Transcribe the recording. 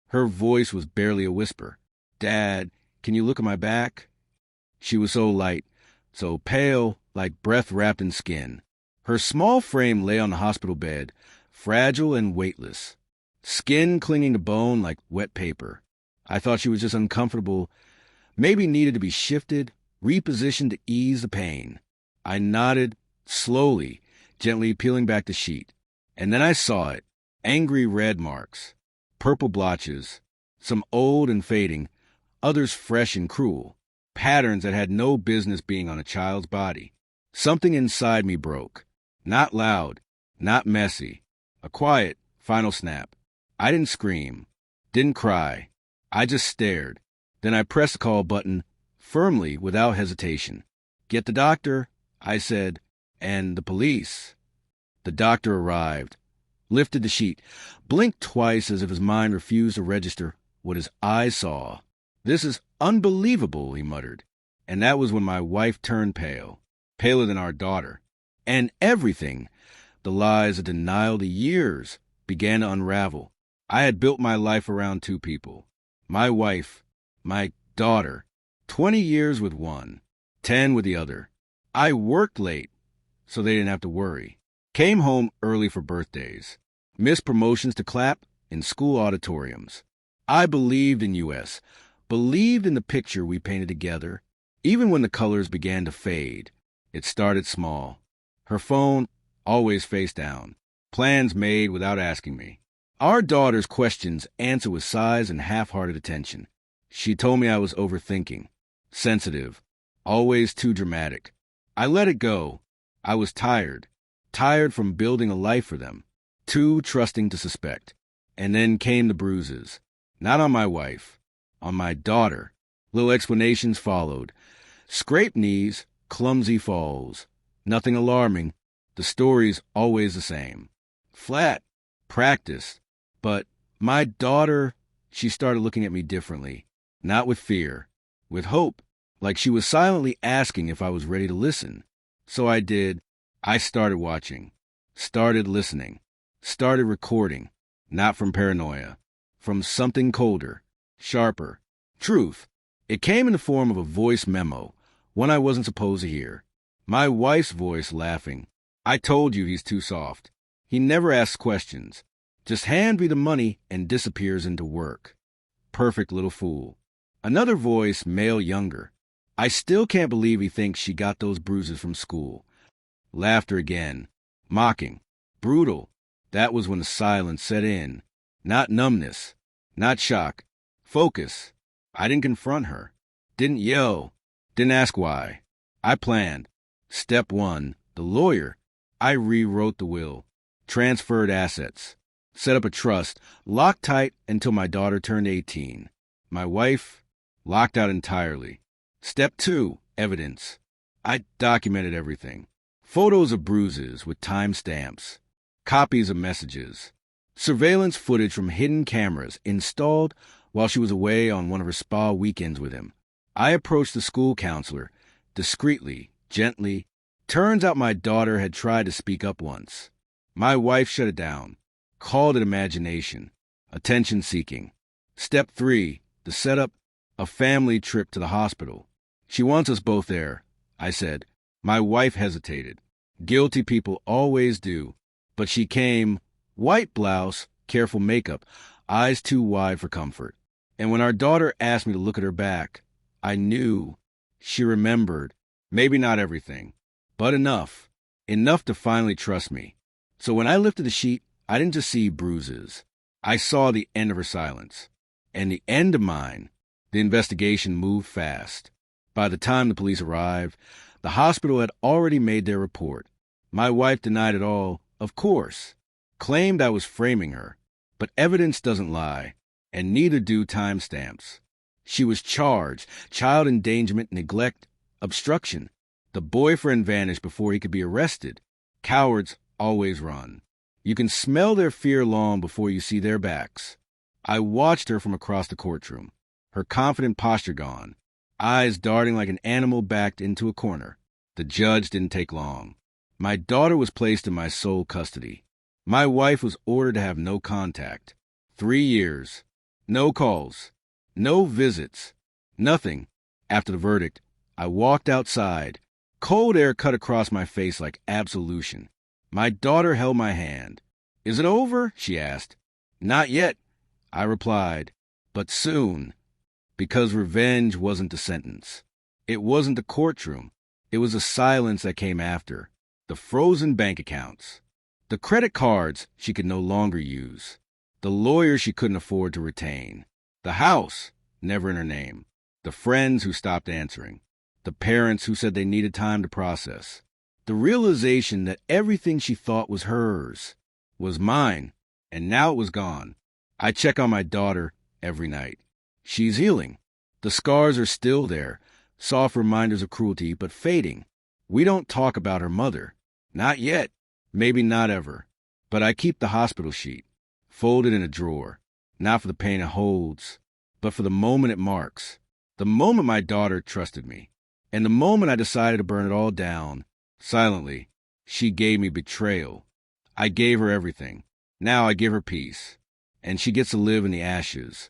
Her voice was barely a whisper. "Dad, can you look at my back?" She was so light, so pale, like breath wrapped in skin. Her small frame lay on the hospital bed, fragile and weightless, skin clinging to bone like wet paper. I thought she was just uncomfortable, maybe needed to be shifted, repositioned to ease the pain. I nodded, slowly, gently peeling back the sheet. And then I saw it. Angry red marks, purple blotches, some old and fading, others fresh and cruel, patterns that had no business being on a child's body. Something inside me broke. Not loud, not messy. A quiet, final snap. I didn't scream, didn't cry. I just stared. Then I pressed the call button, firmly, without hesitation. "Get the doctor," I said, "and the police." The doctor arrived, lifted the sheet, blinked twice as if his mind refused to register what his eyes saw. "This is unbelievable," he muttered. And that was when my wife turned pale, paler than our daughter. And everything, the lies, the denial, the years, began to unravel. I had built my life around two people. My wife, my daughter. 20 years with one, 10 with the other. I worked late, so they didn't have to worry. Came home early for birthdays. Missed promotions to clap in school auditoriums. I believed in US, believed in the picture we painted together. Even when the colors began to fade, it started small. Her phone, always face down. Plans made without asking me. Our daughter's questions answered with sighs and half-hearted attention. She told me I was overthinking, sensitive, always too dramatic. I let it go. I was tired from building a life for them, too trusting to suspect. And then came the bruises. Not on my wife, on my daughter. Little explanations followed. Scraped knees, clumsy falls. Nothing alarming. The story's always the same. Flat. Practice. But my daughter, she started looking at me differently. Not with fear. With hope. Like she was silently asking if I was ready to listen. So I did. I started watching. Started listening. Started recording. Not from paranoia. From something colder. Sharper. Truth. It came in the form of a voice memo. One I wasn't supposed to hear. My wife's voice laughing. "I told you he's too soft. He never asks questions. Just hand me the money and disappears into work. Perfect little fool." Another voice, male younger. "I still can't believe he thinks she got those bruises from school." Laughter again. Mocking. Brutal. That was when the silence set in. Not numbness. Not shock. Focus. I didn't confront her. Didn't yell. Didn't ask why. I planned. Step 1. The lawyer. I rewrote the will. Transferred assets. Set up a trust. Locked tight until my daughter turned 18. My wife, locked out entirely. Step 2. Evidence. I documented everything. Photos of bruises with time stamps. Copies of messages. Surveillance footage from hidden cameras installed while she was away on one of her spa weekends with him. I approached the school counselor, discreetly, gently. Turns out my daughter had tried to speak up once. My wife shut it down, called it imagination, attention-seeking. Step 3, the setup, a family trip to the hospital. "She wants us both there," I said. My wife hesitated. Guilty people always do. But she came, white blouse, careful makeup, eyes too wide for comfort. And when our daughter asked me to look at her back, I knew. She remembered. Maybe not everything, but enough. Enough to finally trust me. So when I lifted the sheet, I didn't just see bruises. I saw the end of her silence. And the end of mine. The investigation moved fast. By the time the police arrived, the hospital had already made their report. My wife denied it all, of course. Claimed I was framing her. But evidence doesn't lie, and neither do timestamps. She was charged, child endangerment, neglect, obstruction. The boyfriend vanished before he could be arrested. Cowards always run. You can smell their fear long before you see their backs. I watched her from across the courtroom, her confident posture gone, eyes darting like an animal backed into a corner. The judge didn't take long. My daughter was placed in my sole custody. My wife was ordered to have no contact. 3 years. No calls. No visits. Nothing. After the verdict, I walked outside. Cold air cut across my face like absolution. My daughter held my hand. "Is it over?" she asked. "Not yet," I replied, "but soon." Because revenge wasn't the sentence. It wasn't the courtroom. It was the silence that came after. The frozen bank accounts. The credit cards she could no longer use. The lawyer she couldn't afford to retain. The house, never in her name. The friends who stopped answering. The parents who said they needed time to process. The realization that everything she thought was hers was mine, and now it was gone. I check on my daughter every night. She's healing. The scars are still there, soft reminders of cruelty, but fading. We don't talk about her mother. Not yet. Maybe not ever. But I keep the hospital sheet, folded in a drawer, not for the pain it holds, but for the moment it marks. The moment my daughter trusted me, and the moment I decided to burn it all down. Silently, she gave me betrayal. I gave her everything. Now I give her peace. And she gets to live in the ashes,